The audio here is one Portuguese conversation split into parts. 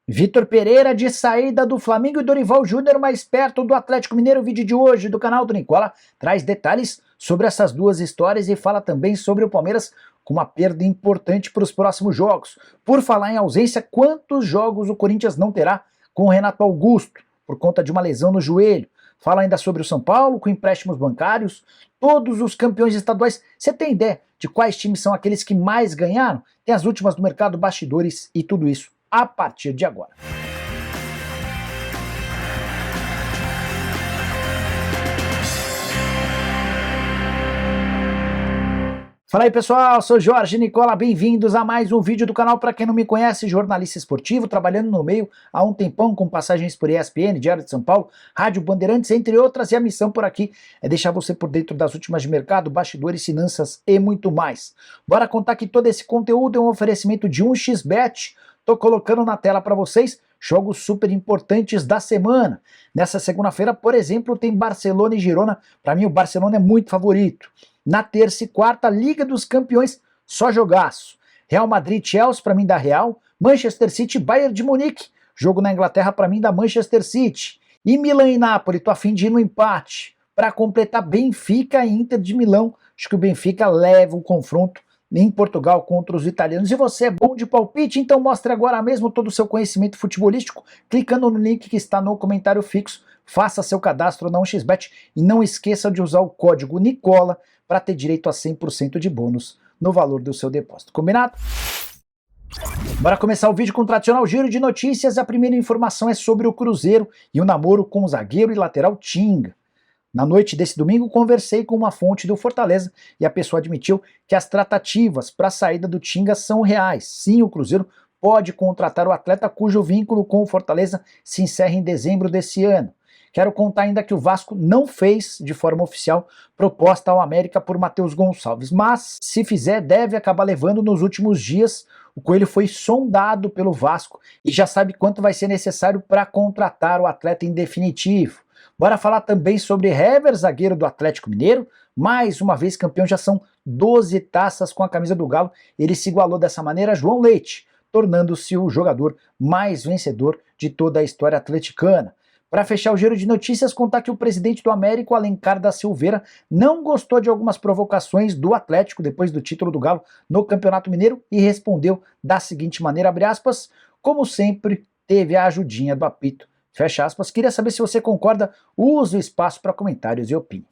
Vitor Pereira de saída do Flamengo e Dorival Júnior mais perto do Atlético Mineiro. O vídeo de hoje do canal do Nicola traz detalhes sobre essas duas histórias e fala também sobre o Palmeiras com uma perda importante para os próximos jogos. Por falar em ausência, quantos jogos o Corinthians não terá com o Renato Augusto por conta de uma lesão no joelho? Fala ainda sobre o São Paulo com empréstimos bancários, todos os campeões estaduais. Você tem ideia de quais times são aqueles que mais ganharam? Tem as últimas do mercado, bastidores e tudo isso a partir de agora. Fala aí pessoal, sou Jorge Nicola, bem-vindos a mais um vídeo do canal. Para quem não me conhece, jornalista esportivo, trabalhando no meio há um tempão com passagens por ESPN, Diário de São Paulo, Rádio Bandeirantes, entre outras, e a missão por aqui é deixar você por dentro das últimas de mercado, bastidores, finanças e muito mais. Bora contar que todo esse conteúdo é um oferecimento de 1xBet. Tô colocando na tela para vocês jogos super importantes da semana. Nessa segunda-feira, por exemplo, tem Barcelona e Girona. Para mim, o Barcelona é muito favorito. Na terça e quarta, Liga dos Campeões, só jogaço. Real Madrid, Chelsea, para mim dá Real. Manchester City, Bayern de Munique. Jogo na Inglaterra, para mim dá Manchester City. E Milan e Napoli, tô a fim de ir no empate. Para completar, Benfica e Inter de Milão. Acho que o Benfica leva o confronto em Portugal contra os italianos. E você é bom de palpite? Então mostre agora mesmo todo o seu conhecimento futebolístico clicando no link que está no comentário fixo. Faça seu cadastro na 1xBet e não esqueça de usar o código Nicola para ter direito a 100% de bônus no valor do seu depósito. Combinado? Bora começar o vídeo com o tradicional giro de notícias. A primeira informação é sobre o Cruzeiro e o namoro com o zagueiro e lateral Tinga. Na noite desse domingo, conversei com uma fonte do Fortaleza e a pessoa admitiu que as tratativas para a saída do Tinga são reais. Sim, o Cruzeiro pode contratar o atleta cujo vínculo com o Fortaleza se encerra em dezembro desse ano. Quero contar ainda que o Vasco não fez, de forma oficial, proposta ao América por Matheus Gonçalves, mas, se fizer, deve acabar levando nos últimos dias. O Coelho foi sondado pelo Vasco e já sabe quanto vai ser necessário para contratar o atleta em definitivo. Bora falar também sobre Hever, zagueiro do Atlético Mineiro, mais uma vez campeão, já são 12 taças com a camisa do Galo. Ele se igualou dessa maneira a João Leite, tornando-se o jogador mais vencedor de toda a história atleticana. Para fechar o giro de notícias, contar que o presidente do América, Alencar da Silveira, não gostou de algumas provocações do Atlético depois do título do Galo no Campeonato Mineiro e respondeu da seguinte maneira, abre aspas, como sempre, teve a ajudinha do apito. Fecha aspas. Queria saber se você concorda. Use o espaço para comentários e opinião.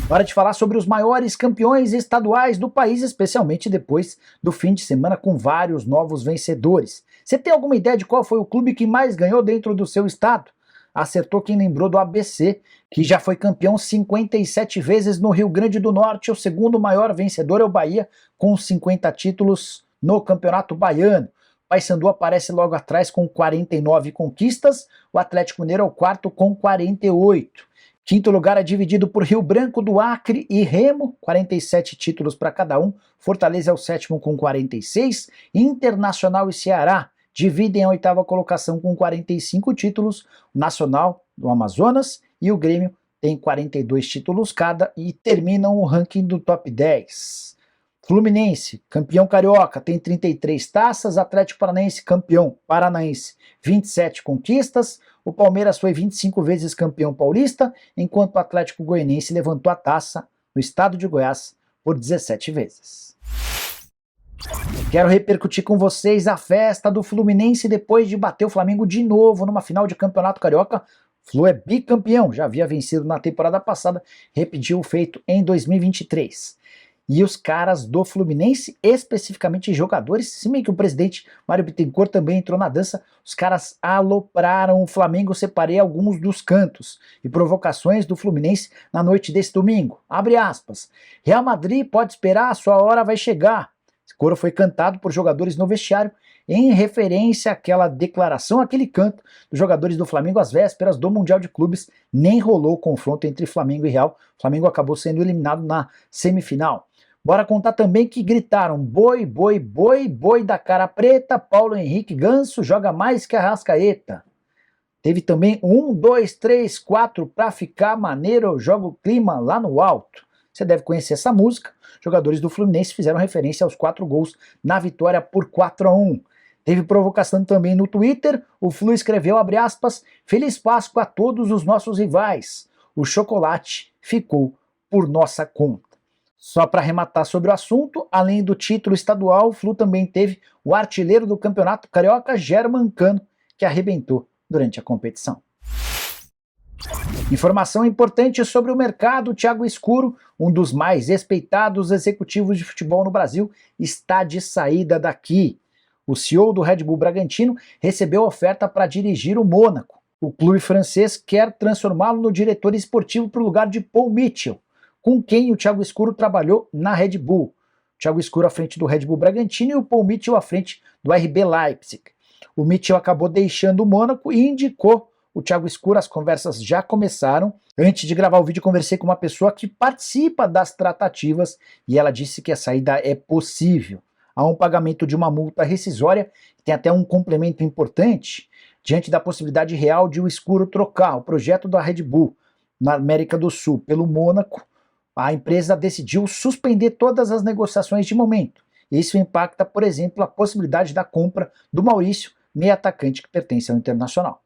Hora de falar sobre os maiores campeões estaduais do país, especialmente depois do fim de semana com vários novos vencedores. Você tem alguma ideia de qual foi o clube que mais ganhou dentro do seu estado? Acertou quem lembrou do ABC, que já foi campeão 57 vezes no Rio Grande do Norte. O segundo maior vencedor é o Bahia, com 50 títulos no Campeonato Baiano. Paysandu aparece logo atrás com 49 conquistas, o Atlético Mineiro é o quarto com 48. Quinto lugar é dividido por Rio Branco do Acre e Remo, 47 títulos para cada um. Fortaleza é o sétimo com 46. Internacional e Ceará dividem a oitava colocação com 45 títulos. O Nacional do Amazonas e o Grêmio tem 42 títulos cada e terminam o ranking do top 10. Fluminense, campeão carioca, tem 33 taças. Atlético Paranaense, campeão paranaense, 27 conquistas. O Palmeiras foi 25 vezes campeão paulista, enquanto o Atlético Goianiense levantou a taça no estado de Goiás por 17 vezes. Quero repercutir com vocês a festa do Fluminense depois de bater o Flamengo de novo numa final de campeonato carioca. Flu é bicampeão, já havia vencido na temporada passada, repetiu o feito em 2023. E os caras do Fluminense, especificamente jogadores, se bem que o presidente Mário Bittencourt também entrou na dança, os caras alopraram o Flamengo. Separei alguns dos cantos e provocações do Fluminense na noite desse domingo. Abre aspas. Real Madrid pode esperar, a sua hora vai chegar. Esse coro foi cantado por jogadores no vestiário em referência àquela declaração, aquele canto dos jogadores do Flamengo às vésperas do Mundial de Clubes. Nem rolou o confronto entre Flamengo e Real. O Flamengo acabou sendo eliminado na semifinal. Bora contar também que gritaram boi, boi, boi, boi da cara preta, Paulo Henrique Ganso joga mais que Arrascaeta. Teve também 1, 2, 3, 4 pra ficar maneiro, eu jogo o clima lá no alto. Você deve conhecer essa música. Jogadores do Fluminense fizeram referência aos 4 gols na vitória por 4-1. Teve provocação também no Twitter, o Flu escreveu, abre aspas, Feliz Páscoa a todos os nossos rivais. O chocolate ficou por nossa conta. Só para arrematar sobre o assunto, além do título estadual, o Flu também teve o artilheiro do campeonato carioca, Germancano, que arrebentou durante a competição. Informação importante sobre o mercado, Thiago Escuro, um dos mais respeitados executivos de futebol no Brasil, está de saída daqui. O CEO do Red Bull Bragantino recebeu oferta para dirigir o Mônaco. O clube francês quer transformá-lo no diretor esportivo para o lugar de Paul Mitchell, com quem o Thiago Escuro trabalhou na Red Bull. O Thiago Escuro à frente do Red Bull Bragantino e o Paul Mitchell à frente do RB Leipzig. O Mitchell acabou deixando o Mônaco e indicou o Thiago Escuro, as conversas já começaram. Antes de gravar o vídeo, conversei com uma pessoa que participa das tratativas e ela disse que a saída é possível. Há um pagamento de uma multa rescisória, tem até um complemento importante, diante da possibilidade real de o Escuro trocar o projeto da Red Bull na América do Sul pelo Mônaco. A empresa decidiu suspender todas as negociações de momento. Isso impacta, por exemplo, a possibilidade da compra do Maurício, meio atacante que pertence ao Internacional.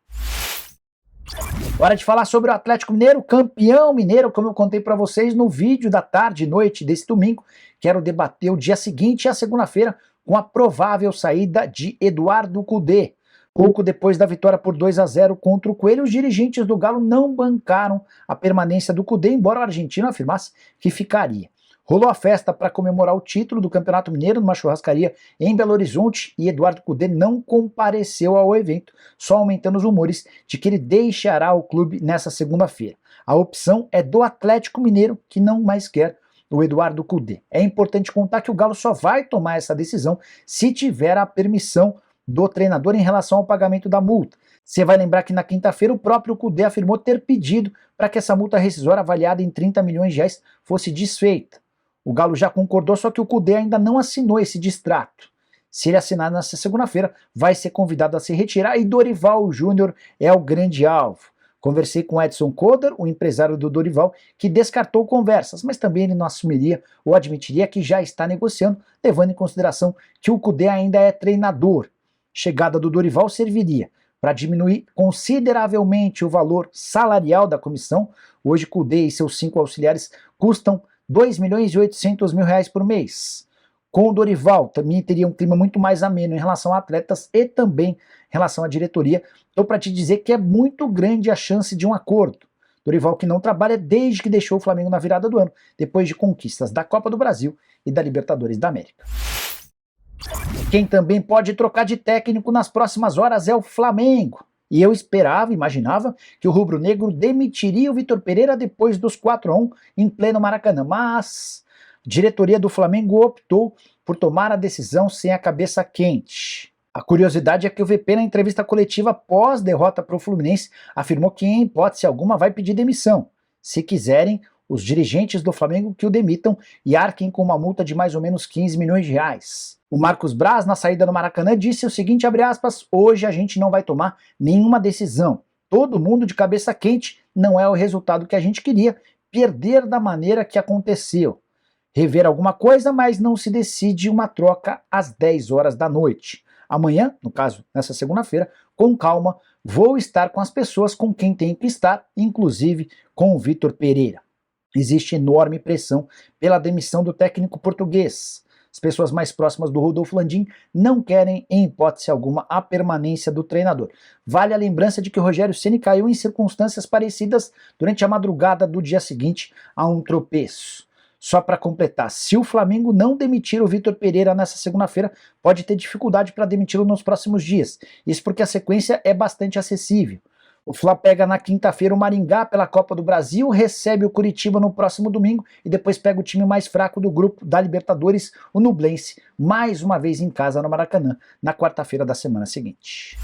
Hora de falar sobre o Atlético Mineiro, campeão mineiro, como eu contei para vocês no vídeo da tarde e noite desse domingo. Quero debater o dia seguinte, a segunda-feira, com a provável saída de Eduardo Cudê. Pouco depois da vitória por 2-0 contra o Coelho, os dirigentes do Galo não bancaram a permanência do Cudê, embora o argentino afirmasse que ficaria. Rolou a festa para comemorar o título do Campeonato Mineiro numa churrascaria em Belo Horizonte e Eduardo Cudê não compareceu ao evento, só aumentando os rumores de que ele deixará o clube nessa segunda-feira. A opção é do Atlético Mineiro, que não mais quer o Eduardo Cudê. É importante contar que o Galo só vai tomar essa decisão se tiver a permissão do treinador em relação ao pagamento da multa. Você vai lembrar que na quinta-feira o próprio Cudê afirmou ter pedido para que essa multa rescisória avaliada em 30 milhões de reais fosse desfeita. O Galo já concordou, só que o Cudê ainda não assinou esse distrato. Se ele assinar nessa segunda-feira, vai ser convidado a se retirar e Dorival Júnior é o grande alvo. Conversei com Edson Coder, o empresário do Dorival, que descartou conversas, mas também ele não assumiria ou admitiria que já está negociando, levando em consideração que o Cudê ainda é treinador. Chegada do Dorival serviria para diminuir consideravelmente o valor salarial da comissão. Hoje Cudê e seus 5 auxiliares custam R$2.800.000 por mês. Com o Dorival também teria um clima muito mais ameno em relação a atletas e também em relação à diretoria. Estou para te dizer que é muito grande a chance de um acordo. Dorival que não trabalha desde que deixou o Flamengo na virada do ano, depois de conquistas da Copa do Brasil e da Libertadores da América. Quem também pode trocar de técnico nas próximas horas é o Flamengo. E eu imaginava que o rubro-negro demitiria o Vitor Pereira depois dos 4-1 em pleno Maracanã, mas a diretoria do Flamengo optou por tomar a decisão sem a cabeça quente. A curiosidade é que o VP, na entrevista coletiva pós-derrota para o Fluminense, afirmou que em hipótese alguma vai pedir demissão. Se quiserem, os dirigentes do Flamengo que o demitam e arquem com uma multa de mais ou menos 15 milhões de reais. O Marcos Braz, na saída do Maracanã, disse o seguinte, abre aspas, hoje a gente não vai tomar nenhuma decisão. Todo mundo de cabeça quente, não é o resultado que a gente queria, perder da maneira que aconteceu. Rever alguma coisa, mas não se decide uma troca às 10 horas da noite. Amanhã, no caso, nessa segunda-feira, com calma, vou estar com as pessoas com quem tenho que estar, inclusive com o Vitor Pereira. Existe enorme pressão pela demissão do técnico português. As pessoas mais próximas do Rodolfo Landim não querem, em hipótese alguma, a permanência do treinador. Vale a lembrança de que o Rogério Ceni caiu em circunstâncias parecidas durante a madrugada do dia seguinte a um tropeço. Só para completar, se o Flamengo não demitir o Vitor Pereira nessa segunda-feira, pode ter dificuldade para demiti-lo nos próximos dias. Isso porque a sequência é bastante acessível. O Fla pega na quinta-feira o Maringá pela Copa do Brasil, recebe o Curitiba no próximo domingo e depois pega o time mais fraco do grupo da Libertadores, o Nublense, mais uma vez em casa no Maracanã, na quarta-feira da semana seguinte.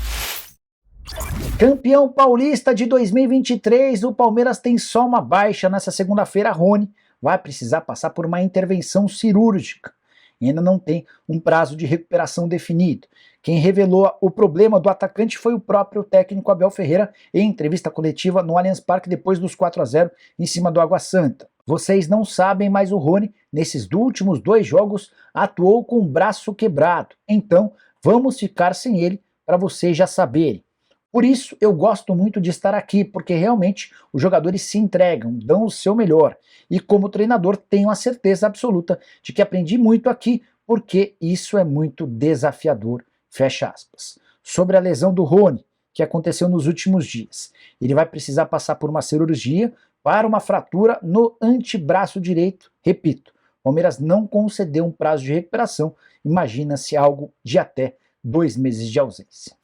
Campeão paulista de 2023, o Palmeiras tem só uma baixa nessa segunda-feira. Rony vai precisar passar por uma intervenção cirúrgica. Ainda não tem um prazo de recuperação definido. Quem revelou o problema do atacante foi o próprio técnico Abel Ferreira em entrevista coletiva no Allianz Parque depois dos 4-0 em cima do Água Santa. Vocês não sabem, mas o Rony, nesses últimos 2 jogos, atuou com o braço quebrado. Então, Vamos ficar sem ele para vocês já saberem. Por isso eu gosto muito de estar aqui, porque realmente os jogadores se entregam, dão o seu melhor. E como treinador tenho a certeza absoluta de que aprendi muito aqui, porque isso é muito desafiador, fecha aspas. Sobre a lesão do Rony, que aconteceu nos últimos dias. Ele vai precisar passar por uma cirurgia para uma fratura no antebraço direito. Repito, o Palmeiras não concedeu um prazo de recuperação, imagina-se algo de até 2 meses de ausência.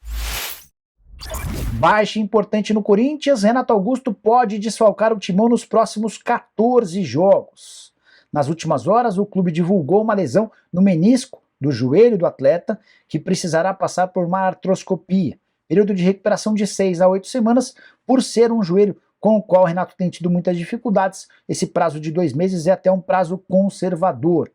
Baixa importante no Corinthians, Renato Augusto pode desfalcar o timão nos próximos 14 jogos. Nas últimas horas, o clube divulgou uma lesão no menisco do joelho do atleta, que precisará passar por uma artroscopia. Período de recuperação de 6 a 8 semanas, por ser um joelho com o qual o Renato tem tido muitas dificuldades. Esse prazo de 2 meses é até um prazo conservador.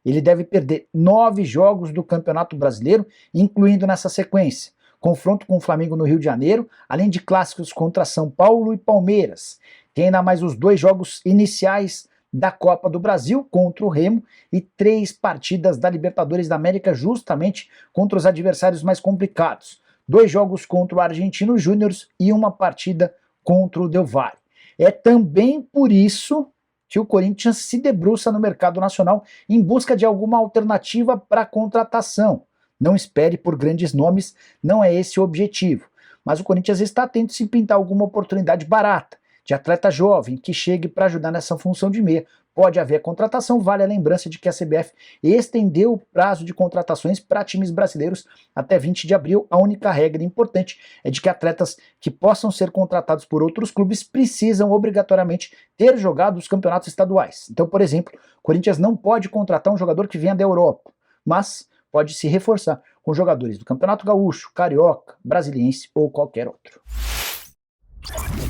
Ele deve perder 9 jogos do Campeonato Brasileiro, incluindo nessa sequência confronto com o Flamengo no Rio de Janeiro, além de clássicos contra São Paulo e Palmeiras. Tem ainda mais os 2 jogos iniciais da Copa do Brasil contra o Remo e 3 partidas da Libertadores da América justamente contra os adversários mais complicados. 2 jogos contra o Argentino Júnior e uma partida contra o Del Valle. É também por isso que o Corinthians se debruça no mercado nacional em busca de alguma alternativa para contratação. Não espere por grandes nomes, não é esse o objetivo. Mas o Corinthians está atento se pintar alguma oportunidade barata, de atleta jovem, que chegue para ajudar nessa função de meia. Pode haver contratação, vale a lembrança de que a CBF estendeu o prazo de contratações para times brasileiros até 20 de abril. A única regra importante é de que atletas que possam ser contratados por outros clubes precisam obrigatoriamente ter jogado os campeonatos estaduais. Então, por exemplo, o Corinthians não pode contratar um jogador que venha da Europa, mas pode se reforçar com jogadores do Campeonato Gaúcho, Carioca, Brasiliense ou qualquer outro.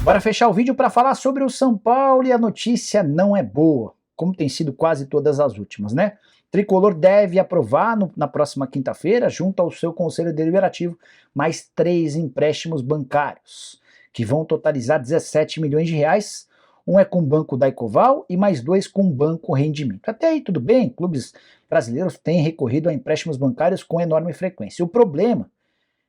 Bora fechar o vídeo para falar sobre o São Paulo, e a notícia não é boa, como tem sido quase todas as últimas, né? O Tricolor deve aprovar na próxima quinta-feira, junto ao seu Conselho Deliberativo, mais 3 empréstimos bancários, que vão totalizar 17 milhões de reais. Um é com o Banco Daicoval e mais 2 com o Banco Rendimento. Até aí tudo bem, clubes brasileiros têm recorrido a empréstimos bancários com enorme frequência. O problema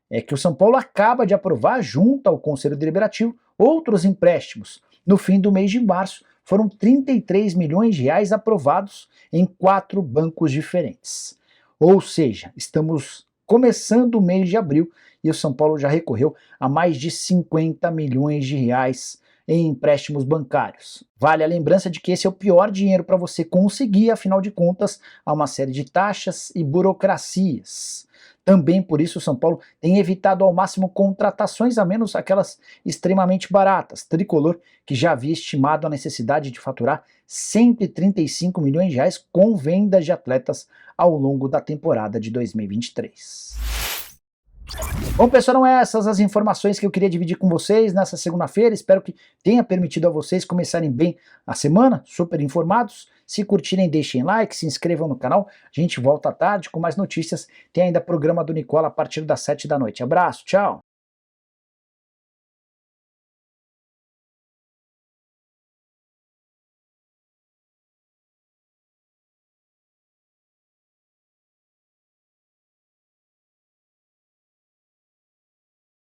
é que o São Paulo acaba de aprovar, junto ao Conselho Deliberativo, outros empréstimos. No fim do mês de março, foram 33 milhões de reais aprovados em 4 bancos diferentes. Ou seja, estamos começando o mês de abril e o São Paulo já recorreu a mais de 50 milhões de reais em empréstimos bancários. Vale a lembrança de que esse é o pior dinheiro para você conseguir, afinal de contas, há uma série de taxas e burocracias. Também por isso o São Paulo tem evitado ao máximo contratações, a menos aquelas extremamente baratas. Tricolor, que já havia estimado a necessidade de faturar 135 milhões de reais com vendas de atletas ao longo da temporada de 2023. Bom, pessoal, eram essas as informações que eu queria dividir com vocês nessa segunda-feira. Espero que tenha permitido a vocês começarem bem a semana, super informados. Se curtirem, deixem like, se inscrevam no canal. A gente volta à tarde com mais notícias. Tem ainda programa do Nicola a partir das 7 da noite. Abraço, tchau!